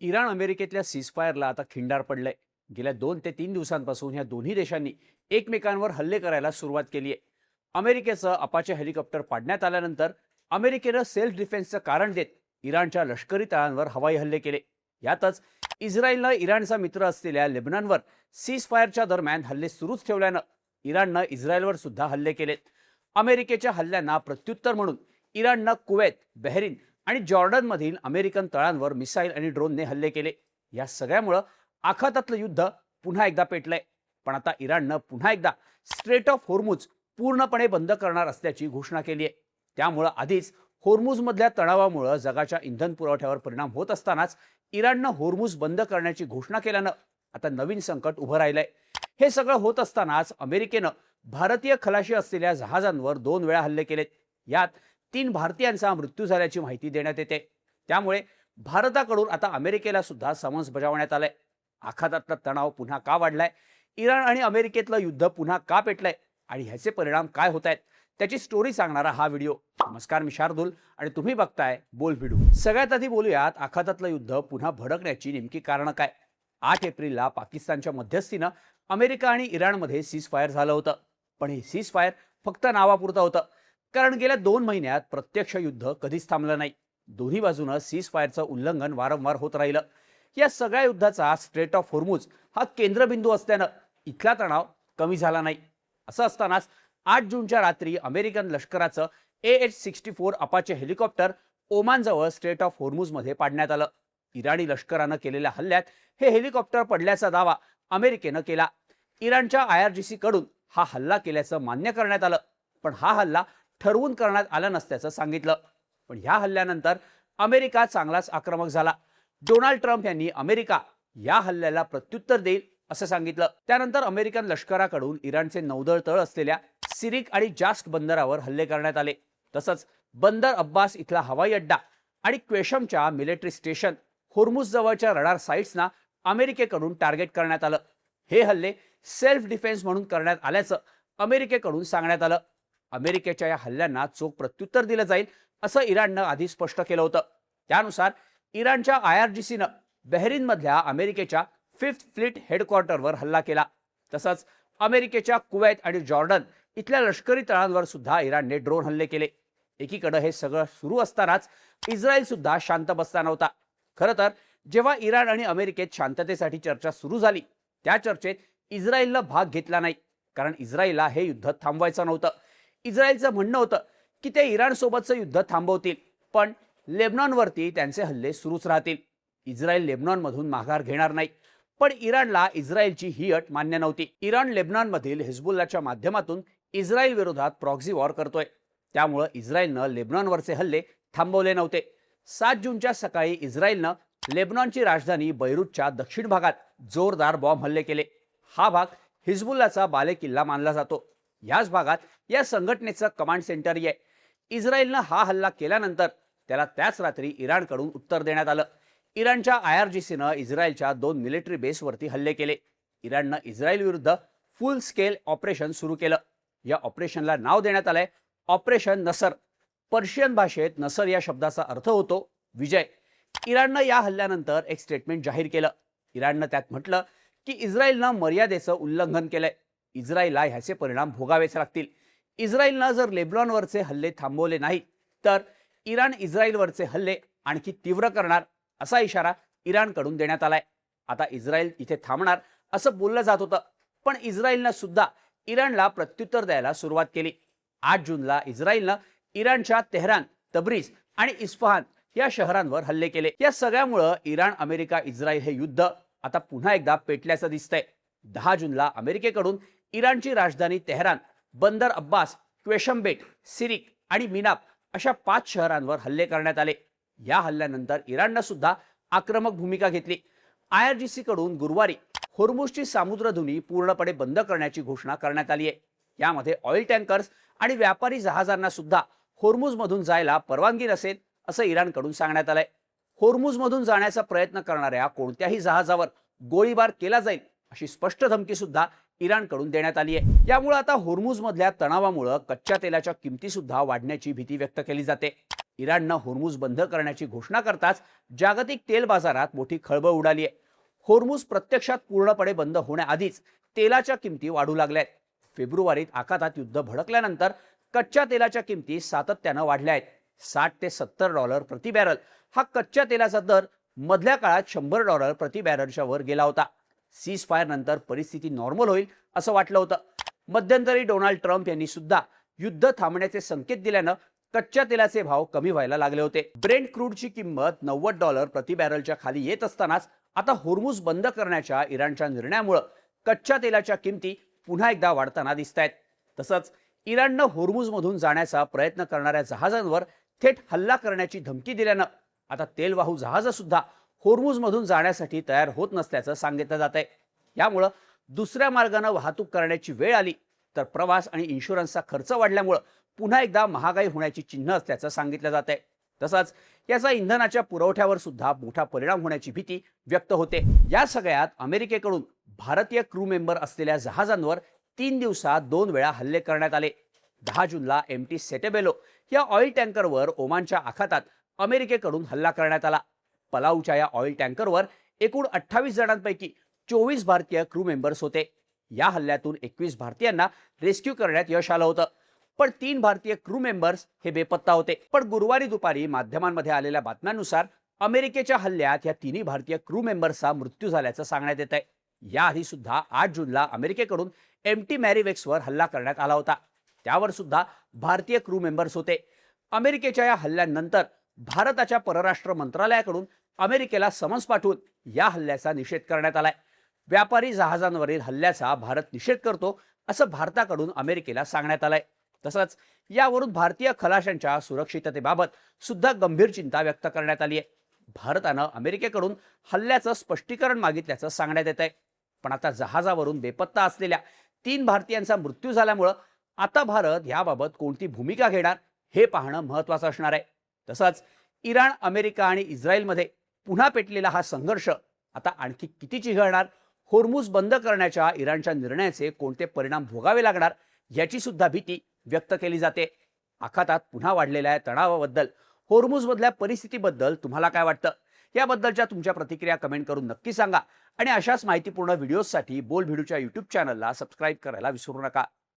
Iran अमेरिकेतल्या सीजफायरला आता खिंडार पडलंय. गेल्या 2 ते 3 दिवसांपासून या दोन्ही देशांनी एकमेकांवर हल्ले करायला सुरुवात केली आहे. अमेरिकेचं अपाचे हेलिकॉप्टर पाडण्यात आल्यानंतर अमेरिकेनं सेल्फ डिफेन्सचं कारण देत इराणच्या लष्करी तळांवर हवाई हल्ले केले. यातच इस्रायलनं इराणचा मित्र असलेल्या लेबनॉनवर सीजफायरच्या दरम्यान हल्ले सुरूच ठेवल्यानं इराणनं इस्रायलवर सुद्धा हल्ले केलेत. अमेरिकेच्या हल्ल्यांना प्रत्युत्तर म्हणून इराणनं कुवेत, बहरीन आणि जॉर्डनमधील अमेरिकन तळांवर मिसाईल आणि ड्रोनने हल्ले केले. या सगळ्यामुळं आखातातलं युद्ध पुन्हा एकदा पेटलंय. पण आता इराणनं पुन्हा एकदा स्ट्रेट ऑफ होर्मुझ पूर्णपणे बंद करणार असल्याची घोषणा केली आहे. त्यामुळं आधीच होर्मुझमधल्या तणावामुळं जगाच्या इंधन पुरवठ्यावर परिणाम होत असतानाच इराणनं होर्मुझ बंद करण्याची घोषणा केल्यानं आता नवीन संकट उभं राहिलंय. हे सगळं होत असतानाच अमेरिकेनं भारतीय खलाशी असलेल्या जहाजांवर 2 वेळा हल्ले केलेत. यात 3 भारतीयांचा मृत्यू झाल्याची माहिती देण्यात येते. त्यामुळे भारताकडून आता अमेरिकेला सुद्धा समन्स बजावण्यात आलंय. आखातातला तणाव पुन्हा का वाढलाय, इराण आणि अमेरिकेतलं युद्ध पुन्हा का पेटलंय आणि ह्याचे परिणाम काय होत आहेत त्याची स्टोरी सांगणारा हा व्हिडिओ. नमस्कार, मी शार्दुल आणि तुम्ही बघताय बोल व्हिडिओ. सगळ्यात आधी बोलूयात आखातातलं युद्ध पुन्हा भडकण्याची नेमकी कारणं काय. 8 एप्रिलला पाकिस्तानच्या मध्यस्थीनं अमेरिका आणि इराणमध्ये सीजफायर झालं होतं. पण हे सीजफायर फक्त नावापुरतं होतं, कारण गेल्या 2 महिन्यात प्रत्यक्ष युद्ध कधीच थांबलं नाही. दोन्ही बाजूनं सीजफायरचं उल्लंघन वारंवार होत राहिलं. या सगळ्या युद्धाचा स्ट्रेट ऑफ होर्मुझ हा केंद्रबिंदू असल्यानं इथला तणाव कमी झाला नाही. असं असतानाच 8 जूनच्या रात्री अमेरिकन लष्कराचं AH-64 अपाचे हेलिकॉप्टर ओमानजवळ स्ट्रेट ऑफ होर्मुझमध्ये पाडण्यात आलं. इराणी लष्करानं केलेल्या हल्ल्यात हे हेलिकॉप्टर पडल्याचा दावा अमेरिकेनं केला. इराणच्या IRGC कडून हा हल्ला केल्याचं मान्य करण्यात आलं, पण हा हल्ला ठरवून करण्यात आला नसल्याचं सांगितलं. पण ह्या हल्ल्यानंतर अमेरिका चांगलाच आक्रमक झाला. डोनाल्ड ट्रम्प यांनी अमेरिका या हल्ल्याला प्रत्युत्तर देईल असं सांगितलं. त्यानंतर अमेरिकन लष्कराकडून इराणचे नौदल तळ असलेल्या सिरिक आणि जास्क बंदरावर हल्ले करण्यात आले. तसंच बंदर अब्बास इथला हवाई अड्डा आणि क्वेशमच्या मिलिटरी स्टेशन, होर्मुझ जवळच्या रडार साइट्सना अमेरिकेकडून टार्गेट करण्यात आलं. हे हल्ले सेल्फ डिफेन्स म्हणून करण्यात आल्याचं अमेरिकेकडून सांगण्यात आलं. अमेरिकेच्या या हल्ल्यांना चोख प्रत्युत्तर दिलं जाईल असं इराणनं आधी स्पष्ट केलं होतं. त्यानुसार इराणच्या IRGCनं बहरीनमधल्या अमेरिकेच्या 5th फ्लीट हेडक्वार्टरवर हल्ला केला. तसंच अमेरिकेच्या कुवेत आणि जॉर्डन इथल्या लष्करी तळांवर सुद्धा इराणने ड्रोन हल्ले केले. एकीकडे हे सगळं सुरू असतानाच इस्रायल सुद्धा शांत बसला नव्हता. खरं तर जेव्हा इराण आणि अमेरिकेत शांततेसाठी चर्चा सुरू झाली, त्या चर्चेत इस्रायलनं भाग घेतला नाही, कारण इस्रायलला हे युद्ध थांबवायचं नव्हतं. इस्रायलचं म्हणणं होतं की ते इराणसोबतचं युद्ध थांबवतील, पण लेबनॉनवरती त्यांचे हल्ले सुरूच राहतील. इस्रायल लेबनॉनमधून माघार घेणार नाही. पण इराणला इस्रायलची ही अट मान्य नव्हती. इराण लेबनॉनमधील हिजबुल्लाच्या माध्यमातून इस्रायल विरोधात प्रॉक्सी वॉर करतोय. त्यामुळे इस्रायलनं लेबनॉनवरचे हल्ले थांबवले नव्हते. 7 जूनच्या सकाळी इस्रायलनं लेबनॉनची राजधानी बैरूतच्या दक्षिण भागात जोरदार बॉम्ब हल्ले केले. हा भाग हिजबुल्लाचा बालेकिल्ला मानला जातो. याच भागात या संघटनेचं कमांड सेंटरही आहे. इस्रायलनं हा हल्ला केल्यानंतर त्याला त्याच रात्री इराणकडून उत्तर देण्यात आलं. इराणच्या IRGCनं इस्रायलच्या 2 मिलिटरी बेसवरती हल्ले केले. इराणनं इस्रायल विरुद्ध फुल स्केल ऑपरेशन सुरू केलं. या ऑपरेशनला नाव देण्यात आलंय ऑपरेशन नसर. पर्शियन भाषेत नसर या शब्दाचा अर्थ होतो विजय. इराणनं या हल्ल्यानंतर एक स्टेटमेंट जाहीर केलं. इराणनं त्यात म्हटलं की इस्रायलनं मर्यादेचं उल्लंघन केलंय. इस्रायलला ह्याचे परिणाम भोगावेच लागतील. इस्रायलनं जर लेबनॉनवरचे हल्ले थांबवले नाहीत तर इराण इस्रायलवरचे हल्ले आणखी तीव्र करणार असा इशारा इराणकडून देण्यात आलाय. आता इस्रायल इथे थांबणार असं बोललं जात होतं, पण इस्रायलनं सुद्धा इराणला प्रत्युत्तर द्यायला सुरुवात केली. 8 जूनला इस्रायलनं इराणच्या तेहरान, तब्रीज आणि इस्फहान या शहरांवर हल्ले केले. या सगळ्यामुळं इराण, अमेरिका, इस्रायल हे युद्ध आता पुन्हा एकदा पेटल्याचं दिसतंय. 10 जूनला अमेरिकेकडून इराणची राजधानी तेहरान, बंदर अब्बास, क्वेशम बेट, सिरिक आणि मिनाप अशा 5 शहरांवर हल्ले करण्यात आले. या हल्ल्यानंतर इराणनं सुद्धा आक्रमक भूमिका घेतली. IRGC कडून गुरुवारी होर्मुझची सामुद्रधुनी पूर्णपणे बंद करण्याची घोषणा करण्यात आली आहे. यामध्ये ऑइल टँकर्स आणि व्यापारी जहाजांना सुद्धा होर्मुझमधून जायला परवानगी नसेल असं इराणकडून सांगण्यात आलंय. होर्मुझमधून जाण्याचा प्रयत्न करणाऱ्या कोणत्याही जहाजावर गोळीबार केला जाईल अशी स्पष्ट धमकी सुद्धा इराणकडून देण्यात आली आहे. यामुळे आता होर्मुझमधल्या तणावामुळे कच्च्या तेलाच्या किमती सुद्धा वाढण्याची भीती व्यक्त केली जाते. इराणनं होर्मुझ बंद करण्याची घोषणा करताच जागतिक तेल बाजारात मोठी खळबळ उडाली आहे. होर्मुझ प्रत्यक्षात पूर्णपणे बंद होण्याआधीच तेलाच्या किमती वाढू लागल्या आहेत. फेब्रुवारीत आखातात युद्ध भडकल्यानंतर कच्च्या तेलाच्या किमती सातत्यानं वाढल्या आहेत. $60 ते $70 प्रति बॅरल हा कच्च्या तेलाचा दर मधल्या काळात $100 प्रति बॅरलच्या वर गेला होता. सीज फायर नंतर परिस्थिती नॉर्मल होईल असं वाटलं होतं. मध्यंतरी डोनाल्ड ट्रम्प यांनी सुद्धा युद्ध थांबण्याचे संकेत दिल्यानं कच्च्या तेलाचे भाव कमी व्हायला लागले होते. ब्रेंट क्रूडची किंमत $90 प्रति बॅरलच्या खाली येत असतानाच आता होर्मुझ बंद करण्याच्या इराणच्या निर्णयामुळे कच्च्या तेलाच्या किमती पुन्हा एकदा वाढताना दिसत आहेत. तसंच इराणनं होर्मुझमधून जाण्याचा प्रयत्न करणाऱ्या जहाजांवर थेट हल्ला करण्याची धमकी दिल्यानं आता तेलवाहू जहाजं सुद्धा होर्मुझमधून जाण्यासाठी तयार होत नसल्याचं सांगितलं जात आहे. यामुळं दुसऱ्या मार्गाने वाहतूक करण्याची वेळ आली तर प्रवास आणि इन्शुरन्सचा खर्च वाढल्यामुळे पुन्हा एकदा महागाई होण्याची चिन्ह असल्याचं सांगितलं जात आहे. तसंच याचा इंधनाच्या पुरवठ्यावर सुद्धा मोठा परिणाम होण्याची भीती व्यक्त होते. या सगळ्यात अमेरिकेकडून भारतीय क्रू मेंबर असलेल्या जहाजांवर 3 दिवसात 2 वेळा हल्ले करण्यात आले. 10 जूनला MT सेटेबेलो या ऑइल टँकरवर ओमानच्या आखातात अमेरिकेकडून हल्ला करण्यात आला. पलाऊच्या या ऑइल टँकरवर एकूण 28 जणांपैकी 24 भारतीय क्रू मेंबर्स होते. या हल्ल्यातून 21 भारतीयांना रेस्क्यू करण्यात यश आलं होतं, पण 3 भारतीय क्रू मेंबर्स हे बेपत्ता होते. पण गुरुवारी दुपारी माध्यमांमध्ये आलेल्या बातम्यांनुसार अमेरिकेच्या हल्ल्यात या तिन्ही भारतीय क्रू मेंबर्सचा मृत्यू झाल्याचं सांगण्यात येत आहे. याआधी सुद्धा 8 जूनला अमेरिकेकडून MT मॅरिवेक्सवर हल्ला करण्यात आला होता. त्यावर सुद्धा भारतीय क्रू मेंबर्स होते. अमेरिकेच्या या हल्ल्यानंतर भारताच्या परराष्ट्र मंत्रालयाकडून अमेरिकेला समन्स पाठवून या हल्ल्याचा निषेध करण्यात आलाय. व्यापारी जहाजांवरील हल्ल्याचा भारत निषेध करतो असं भारताकडून अमेरिकेला सांगण्यात आलंय. तसंच यावरून भारतीय खलाशांच्या सुरक्षिततेबाबत सुद्धा गंभीर चिंता व्यक्त करण्यात आली आहे. भारतानं अमेरिकेकडून हल्ल्याचं स्पष्टीकरण मागितल्याचं सांगण्यात येत आहे. पण आता जहाजावरून बेपत्ता असलेल्या 3 भारतीयांचा मृत्यू झाल्यामुळं आता भारत याबाबत कोणती भूमिका घेणार हे पाहणं महत्त्वाचं असणार आहे. तसंच इराण, अमेरिका आणि इस्रायलमध्ये पुन्हा पेटलेला हा संघर्ष आता आणखी किती चिघळणार, होर्मुझ बंद करण्याच्या इराणच्या निर्णयाचे कोणते परिणाम भोगावे लागणार याची सुद्धा भीती व्यक्त केली जाते. आखातात पुन्हा वाढलेल्या तणावाबद्दल, होर्मुझमधल्या परिस्थितीबद्दल तुम्हाला काय वाटतं याबद्दलच्या तुमच्या प्रतिक्रिया कमेंट करून नक्की सांगा. आणि अशाच माहितीपूर्ण व्हिडिओजसाठी बोल भिडूच्या YouTube चॅनलला सबस्क्राईब करायला विसरू नका.